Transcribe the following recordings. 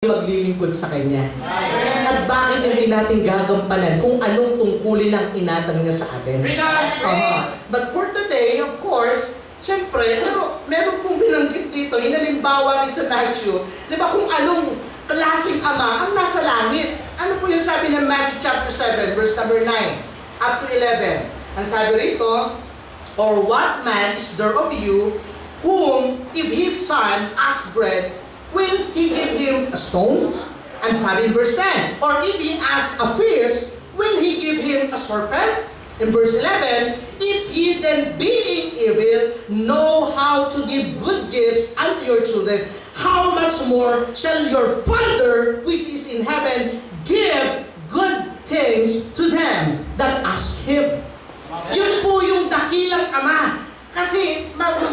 maglilingkod sa Kanya. At bakit hindi natin gagampanan kung anong tungkulin ang inatang niya sa atin? But for today, of course, syempre, meron pong binanggit dito, hinalimbawa rin sa Matthew, di ba kung anong klaseng ama ang nasa langit? Ano po yung sabi ng Matthew chapter 7, verse number 9, up to 11? Ang sabi rito, or what man is there of you, whom if his son asks bread, will he give him a stone? And sabi in verse 10, or if he asks a fish, will he give him a serpent? In verse 11, if ye then being evil know how to give good gifts unto your children, how much more shall your Father which is in heaven give good things to them that ask Him? Yun po yung dakilang Ama. Kasi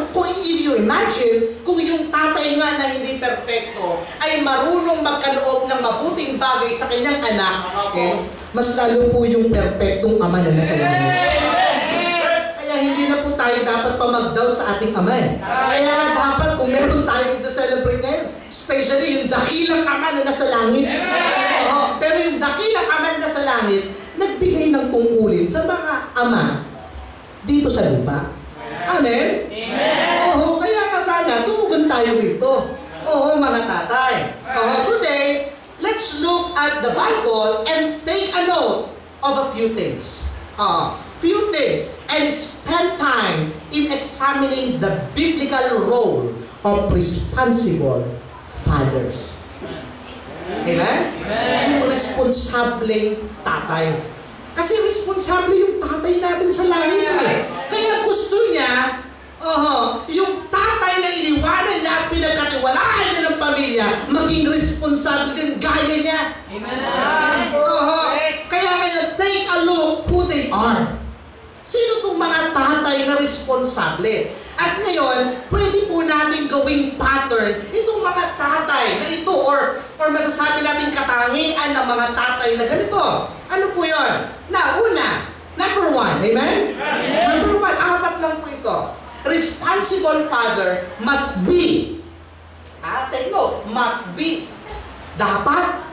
kung if you imagine, kung yung tatay nga na hindi perfecto ay marunong magkaloob ng mabuting bagay sa kanyang anak, mas lalo po yung perfectong ama na nasa langit. Kaya hindi na po tayo dapat pa mag-down sa ating ama. Kaya dapat kung meron tayo isa-celebrate ngayon, especially yung dakilang ama na nasa langit. Pero yung dakilang ama na nasa langit, nagbigay ng tungkulin sa mga ama dito sa lupa. Amen? Amen. Kaya nga sana, tumugon tayo rito. Mga tatay. Today, let's look at the Bible and take a note of a few things. And spend time in examining the biblical role of responsible fathers. Amen? Yung responsableng tatay. Kasi responsable yung tatay natin sa langit Kaya gusto niya, yung tatay na iniwanan niya at pinagkatiwalaan niya ng pamilya, maging responsable din gaya niya. Amen. Kaya ngayon, take a look who they are. Sino itong mga tatay na responsable? At ngayon, pwede po natin gawing pattern itong mga tatay na ito or masasabi natin katangian ng mga tatay na ganito. Ano po yun? Number one, amen? Number one, 4 lang po ito. Responsible father must be. Take note, must be. Dapat.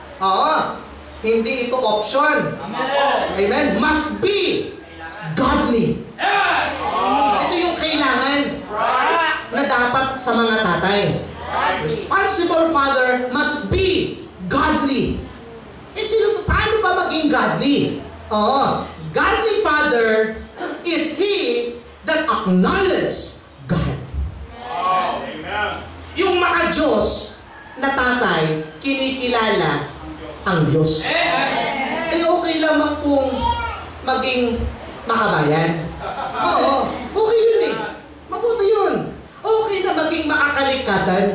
Hindi ito option. Amen? Must be godly. Ito yung kailangan na dapat sa mga tatay. Responsible father must be godly. Paano ba maging godly? Godly father is he that acknowledges God. Yung maka-Diyos na tatay, kinikilala ang Diyos. Okay lamang pong maging makabayan. Okay yun Mabuti yun. Okay na maging makakaligtasan.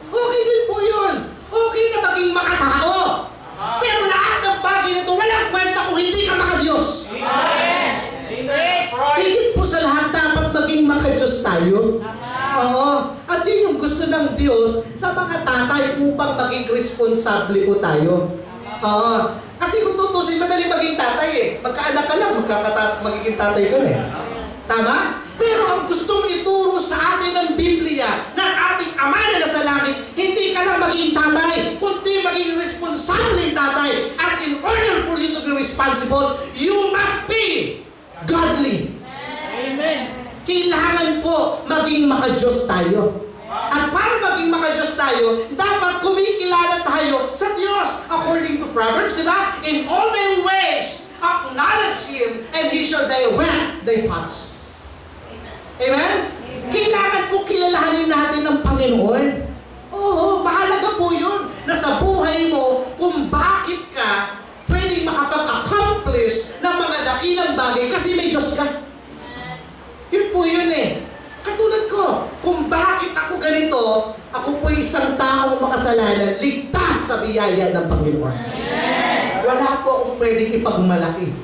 Okay din po yun. Okay na maging makatao. Pero lahat ng bagay nito, walang kwenta kung hindi ka maka-Diyos. Higit po sa lahat, dapat maging maka-Diyos tayo. At yun yung gusto ng Diyos sa mga tatay upang maging responsable po tayo. Kasi kung tutusin, madali maging tatay Magkaanak ka lang, magiging tatay ka Tama? Pero ang gustong ituro sa atin ng Biblia ng ating Ama na nasa langit, hindi ka lang maging tatay, kundi maging responsable tatay. At in order for you to be responsible, you must be godly. Amen. Kailangan po maging maka-Diyos tayo. At para maging maka-Diyos tayo, dapat kumikilala tayo sa Diyos. According to Proverbs, diba? In all their ways, acknowledge Him, and He shall direct their paths. Amen? Kailangan po kilalanin natin ng Panginoon. Mahalaga po yun na sa buhay mo kung bakit ka pwedeng makapag-accomplish ng mga dakilang bagay kasi may Diyos ka. Yun po yun Katulad ko, kung bakit ako ganito, ako po isang taong makasalanan, ligtas sa biyaya ng Panginoon. Wala po akong pwedeng ipagmalaki.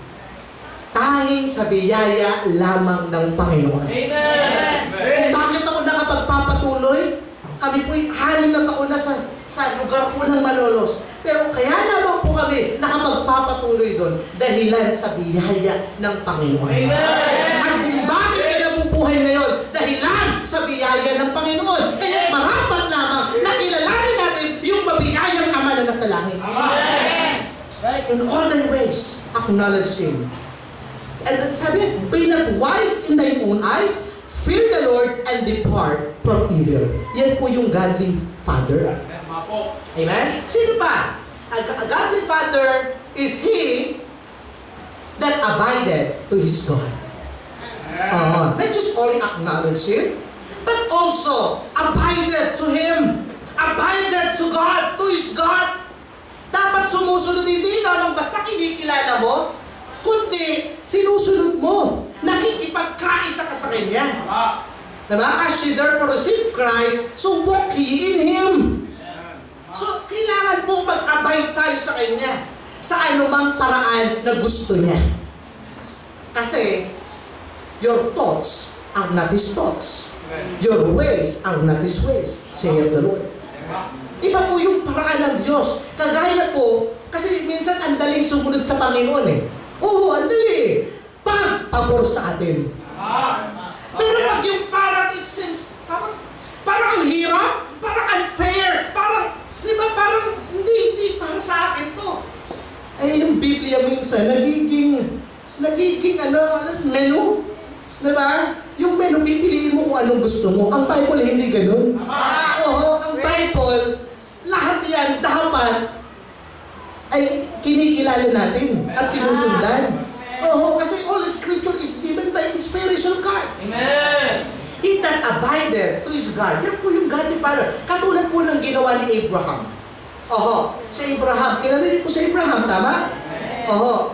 Tanging sa biyaya lamang ng Panginoon. Kung bakit ako nakapagpapatuloy, kami po'y 6 na taon na sa lugar po ng Malolos. Pero kaya lamang po kami nakapagpapatuloy doon dahilan sa biyaya ng Panginoon. At kung bakit ka nabubuhay ngayon, dahilan sa biyaya ng Panginoon. Kaya marapat lamang na kilalanin natin yung In all thy ways, acknowledge Him. And then sabi, be not wise in thy own eyes, fear the Lord and depart from evil. Yan po yung godly father. Amen? Sino pa? A godly father is he that abided to his God. Not just only acknowledge Him, but also abided to Him. Abided to God, to His God. Dapat sumusunod hindi lang basta hindi kilala mo, kundi sinusunod mo. Nakikipagkaisa ka sa Kanya. Diba? As ye therefore receive Christ, so walk ye in Him. So, kailangan po mag-abide tayo sa Kanya sa anumang paraan na gusto niya. Kasi, your thoughts are not His thoughts. Your ways are not His ways, saith the Lord. Iba po yung paraan ng Diyos. Kagaya po, kasi minsan ang daling sumunod sa Panginoon eh. Oo, ang dali. Pag-pabor sa atin. Pero pag yung parang it seems, parang ang hirap, parang unfair, parang, di ba, parang hindi para sa akin to. Ay, yung Biblia minsan, nagiging menu. Di ba? Yung menu, pipiliin mo kung anong gusto mo. Ang Bible, hindi ganun. Oo, ang Bible, lahat yan dapat ay kinikilala natin at sinusundan. Oo, kasi all Scripture is given by inspiration of God. Amen! He that abideth to his God. Yan po yung godly father. Katulad po ng ginawa ni Abraham. Sa Abraham. Kilala niyo po sa Abraham, tama?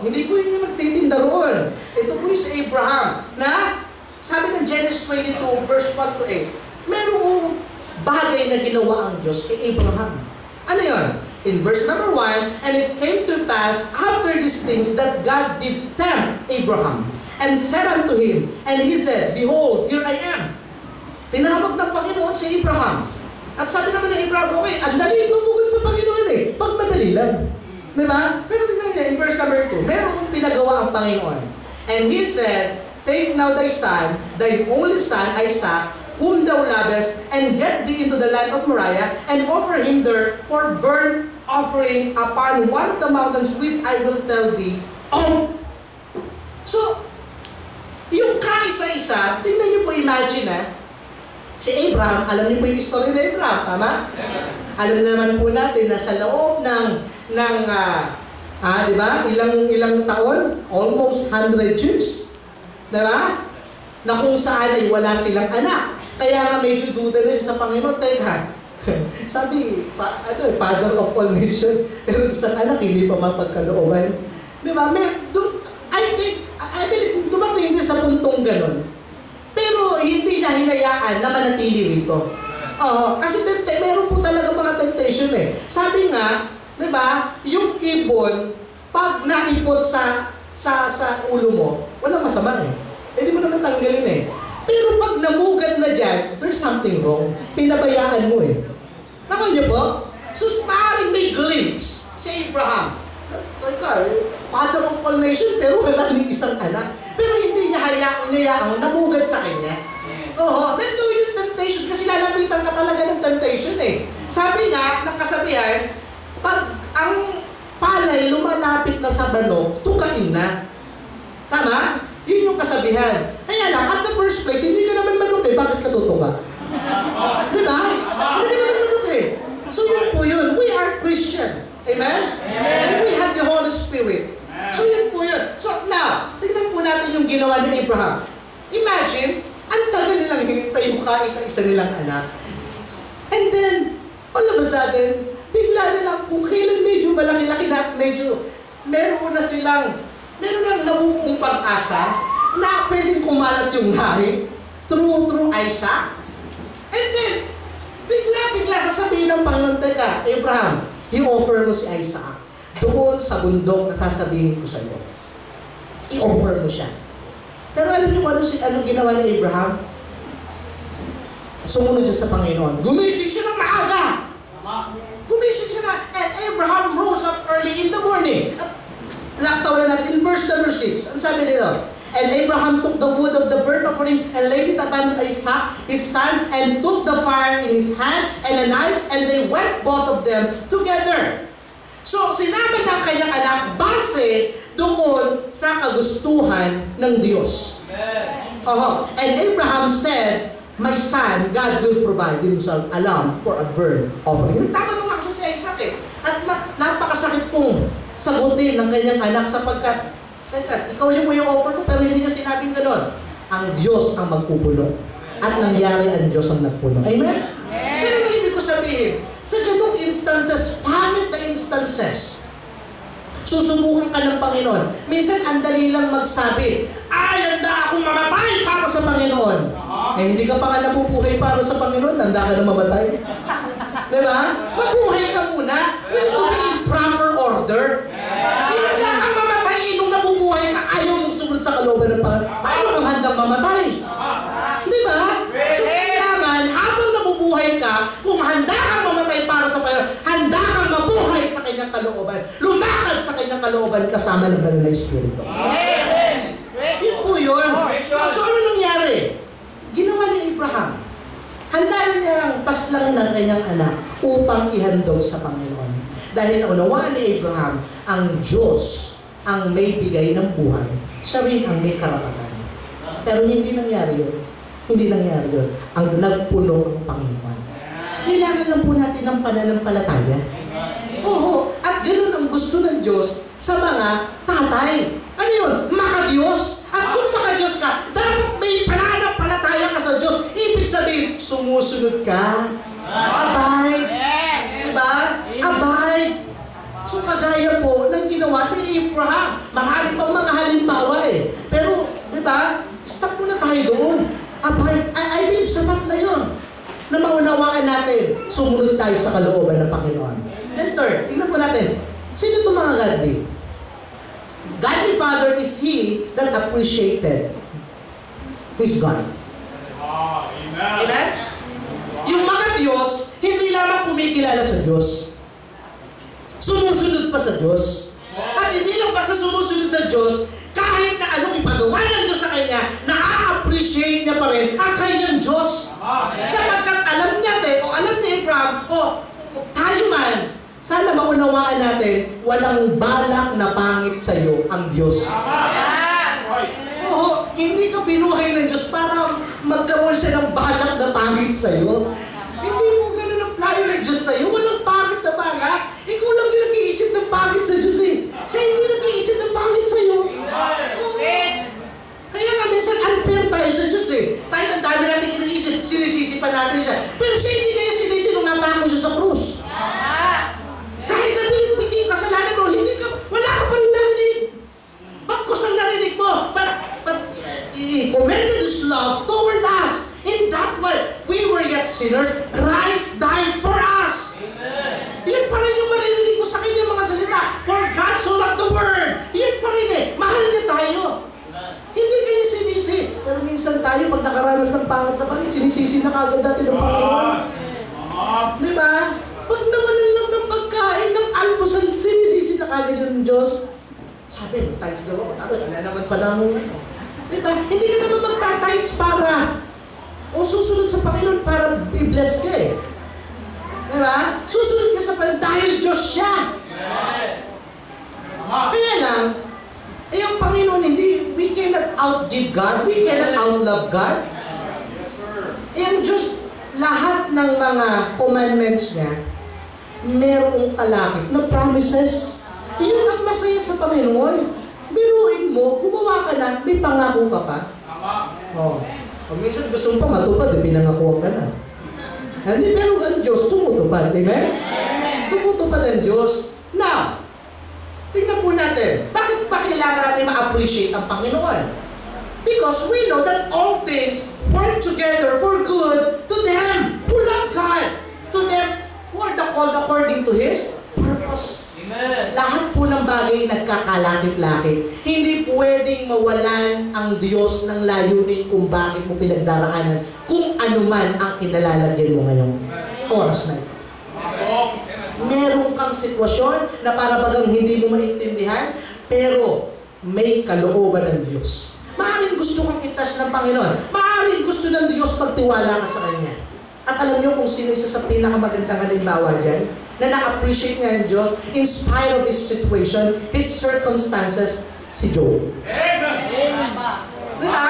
Hindi po yun yung nagtitinda roon. Ito po yung sa Abraham na sabi ng Genesis 22 verse 1 to 8, merong bagay na ginawa ang Diyos kay Abraham. Ano yun? In verse number 1, and it came to pass after these things that God did tempt Abraham and said unto him, and he said, behold, here I am. Tinawag ng Panginoon si Abraham. At sabi naman ni Abraham, okay, ang dali tumugod sa Panginoon eh. Pag madali lang. Diba? Pero tingnan niya, in verse number 2, merong pinagawa ang Panginoon. And he said, take now thy son, thy only son, Isaac, whom thou lovest, and get thee into the land of Moriah, and offer him there for burnt offering upon one of the mountains which I will tell thee of. So, yung kaisa-isa, tingnan niyo po, imagine si Abraham, alam niyo po yung story ni Abraham, tama? Alam naman po natin na sa loob ng di ba? Ilang taon? Almost 100 years. Di ba? Na kung saan ay wala silang anak. Kaya nga medyo duda na siya sa Panginoon. Teka, sabi, father of all nations, pero isang anak hindi pa mapagkalooban. Di ba? I believe, dumating din sa puntong ganun. Pero hindi niya hinayaan na manatili rito. Kasi meron po talaga mga temptation eh. Sabi nga, di ba, yung ibon, pag naipot sa ulo mo, walang masama eh. Hindi mo naman tanggalin eh. Pero pag namugad na dyan, there's something wrong. Pinabayaan mo eh. Nakon niyo po? So, maaaring may glimpse si Abraham. Father of all nations, pero wala ni isang anak. Pero hindi niya hayaang namugad sa kanya. Nandun yung temptation kasi lalapitan ka talaga ng temptation eh. Sabi nga, ng kasabihan, pag ang palay lumalapit na sa manok, tukain na. Tama? Yun yung kasabihan. Kaya lang, at the first place, hindi ka naman manok eh. Bakit ka tutuka? Diba? Hindi ka naman manok eh. So yun po yun. We are Christian. Amen? And we have the Holy Spirit. So yun po yun. So now, tingnan po natin yung ginawa ni Abraham. Imagine, ang tagal nilang hinintay yung kaisa-isa nilang anak. And then, all of a sudden, bigla nilang kung kailan medyo malaki-laki na medyo meron nang nabubuong pag-asa na pwedeng kumalat yung hari through Isaac. And then, bigla sasabihin ng Panginoon, teka, Abraham, i-offer mo si Isaac doon sa bundok na sasabihin ko sa iyo. I-offer mo siya. Pero alam niyo anong ginawa ni Abraham? Sumunod siya sa Panginoon. Gumising siya ng maaga. Gumising siya na. And Abraham rose up early in the morning. At laktaw na natin in verse number 6. Ang sabi nito? And Abraham took the wood of the burnt offering and laid it upon Isaac, his son, and took the fire in his hand and a knife, and they went both of them together. So, sinama ng kanyang anak base doon sa kagustuhan ng Diyos. And Abraham said, "My son, God will provide himself a lamb for a burnt offering." Nagtatanong nga si Isaac eh. At napakasakit pong sagutin ng kanyang anak sapagkat, ikaw yung offer ko, pero hindi niya sinabing gano'n. Ang Diyos ang magpupuno. At nangyari ang Diyos ang nagpuno. Amen? Pero ang ibig ko sabihin, sa ganung instances, pangit na instances, susubukan ka ng Panginoon. Minsan, ang dali lang magsabi, handa akong mamatay para sa Panginoon. Hindi ka pa nga nabubuhay para sa Panginoon, handa ka na mamatay. Diba? Mabuhay ka muna. Will it be in proper order? Handa kang mamatay, nung nabubuhay ka, ayaw mong sumunod sa kalooban ng Panginoon. Paano kang handang mamatay? Diba? So, kailangan, habang nabubuhay ka, kung handa kang mamatay para sa Panginoon, handa kang mabuhay sa kanyang kalooban. Lumakad sa kanyang kalooban kasama ng Banal na Espiritu. Yun po yun. So, ano nangyari? Ginawa ni Abraham. Handa na niya ang paslang ng kanyang anak upang ihandog sa Panginoon. Dahil naunawaan ni Abraham, ang Diyos ang may bigay ng buhay. Siya rin ang may karapatan. Pero hindi nangyari yun. Hindi nangyari yun. Ang nagpuno ang Panginoon. Kailangan lang po natin ng pananampalataya. Oo. At ganoon ang gusto ng Diyos sa mga tatay. Ano yun? Makadiyos. At kung makadiyos ka, dapat may pananampalataya ka sa Diyos. Ibig sabihin, sumusunod ka. Abide. Diba? Abide. So kagaya po ng ginawa ni Abraham. Marami pang mga halimbawa eh. Pero, diba? Stop muna tayo doon. Abide. I believe sapat na yun. Na maunawaan natin, sumunod tayo sa kalooban ng Panginoon. Then third, tingnan po natin. Sino itong mga godly? Godly father is he that appreciated his God. Amen? Yung mga Diyos, hindi lamang kumikilala sa Diyos. Sumusunod pa sa Diyos. At hindi lang basta sumusunod sa Diyos, kahit na anong ipagawa ng Diyos sa kanya, na-appreciate niya pa rin ang kanyang Diyos. Sapagkat alam niya, alam ni Abraham, tayo man, sana maunawaan natin, walang balak na pangit sa iyo ang Diyos. Oo, hindi ka binuhay ng Diyos para magkaroon siya ng balak na pangit sa iyo. Hindi mo ganun ang plano ng Diyos sa iyo. Walang pangit na balak. Ikaw lang yung nag-iisip ng pangit sa Diyos eh. Siya hindi nag-iisip ng pangit sa iyo. Kaya nga minsan unfair tayo sa Diyos eh. Kahit ang dami natin iniisip, sinisisi pa natin siya. Pero siya hindi kaya sinisi nung napako siya sa krus. Kahit nabilit-biti yung kasalanan mo, wala ka pa rin narinig. Bagkos ang narinig mo. But he commended his love toward us. In that way, we were yet sinners. Christ died for us. Yun pa rin yung marinig mo sa kanya mga salita. For God so loved the world. Yun pa rin eh. Mahal niya tayo. Hindi kayo sinisi. Pero minsan tayo, pag nakaranas ng pangit na pangit, sinisisi na kagad natin ng Panginoon. Diba? Pag nawalan lang ng pagkain, ng almusal, sinisisi na kagad yung Diyos. Sabi, tithes daw ako. Wala naman pala mo. Diba? Hindi ka naman magta-tithes para o susunod sa Panginoon para i-bless ka eh. Diba? Susunod ka sa Panginoon dahil Diyos siya. Kaya lang, ang Panginoon, we cannot outgive God, we cannot outlove God. Ang Diyos, lahat ng mga commandments niya, merong kalakip na promises. Yun ang masaya sa Panginoon. Biruin mo, gumawa ka na, may pangako ka pa. Kung minsan gusto mo pa matupad, pinangakuha ka na. Hindi, pero ang Diyos tumutupad. Amen? Tumutupad ang Diyos. Now, tingnan po natin, bakit pa kailangan natin ma-appreciate ang Panginoon? Because we know that all things work together for good to them who love God. To them who are called according to His purpose. Amen. Lahat po ng bagay nagkakalakip-lakip. Hindi pwedeng mawalan ang Diyos ng layunin kung bakit mo pinagdaraanan kung anuman ang kinalalagyan mo ngayong oras na ito. Meron kang sitwasyon na para bagang hindi mo maintindihan, pero may kalooban ng Diyos. Maaaring gusto kang itas ng Panginoon. Maaaring gusto ng Diyos pagtiwala ka sa Kanya. At alam niyo kung sino isa sa pinakamagandang halimbawa dyan? na na-appreciate niya ang Diyos in spite of his situation, his circumstances, si Job. Diba?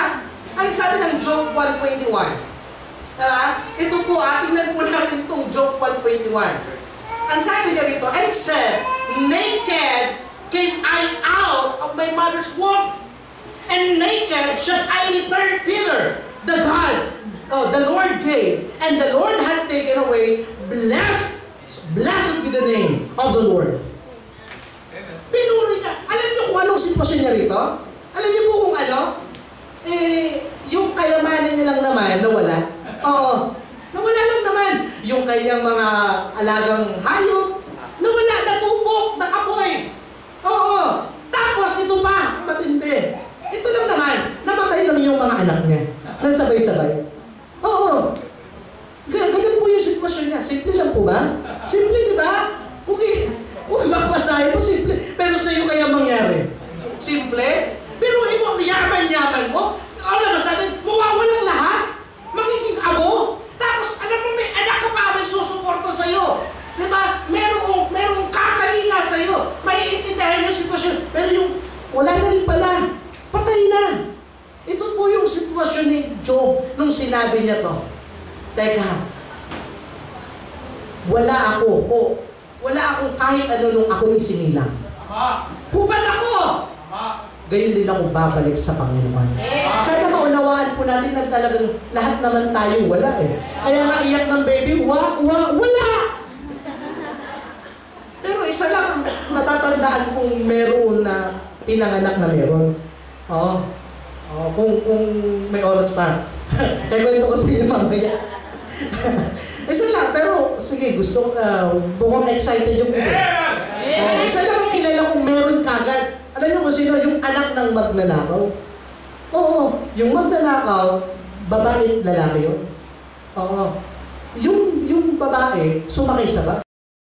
Ano sabi ng Job 1:21? Diba? Ito po, tingnan po natin itong Job 1:21. Ang sabi niya rito, and said, naked came I out of my mother's womb, and naked shall I return thither. The Lord gave, and the Lord had taken away. Blessed be the name of the Lord. Pinuri niya. Alam niyo kung anong sitwasyon niya rito? Alam niyo po kung ano? Yung kayamanan niya lang naman, nawala. Oo. Nawala lang naman. Yung kanyang mga alagang hayop, nawala, natupok, nakapoy. Oo. Tapos ito pa, matindi. Ito lang naman, namatay lang yung mga anak niya. Nang sabay-sabay. Oo. Ganun po yung sitwasyon niya. Simple lang po ba? Simple, di ba? Kung magpasahin mo, simple. Pero sa iyo kaya mangyari? Simple? Pero yung yaman-yaman mo, alam mo sa atin, mawawalang lahat. Magiging amo. Tapos, alam mo, may anak ka pa, may susuporto sa iyo. Di ba? Merong kakalinga sa iyo. Maiintindihan yung sitwasyon. Pero yung wala na rin pala. Patay na. Ito po yung sitwasyon ni Job nung sinabi niya to. Teka, wala akong kahit ano nung ako isinilang. Hubad ako! Gayon din ako babalik sa Panginoon. Sana maunawaan po natin na talagang lahat naman tayo wala eh. Kaya nga iyak ng baby, wala! Pero isa lang natatandaan kung meron na pinanganak na meron. Kung may oras pa. Kaya kwento ko sa inyo mamaya. Isa lang, pero sige, gusto mukhang excited yung puto. Isa lang ang kilala kung meron kagad. Alam niyo kung sino, yung anak ng magnanakaw. Oo, yung magnanakaw, babae at lalaki yun. Oo. Yung babae, sumakay sa bus.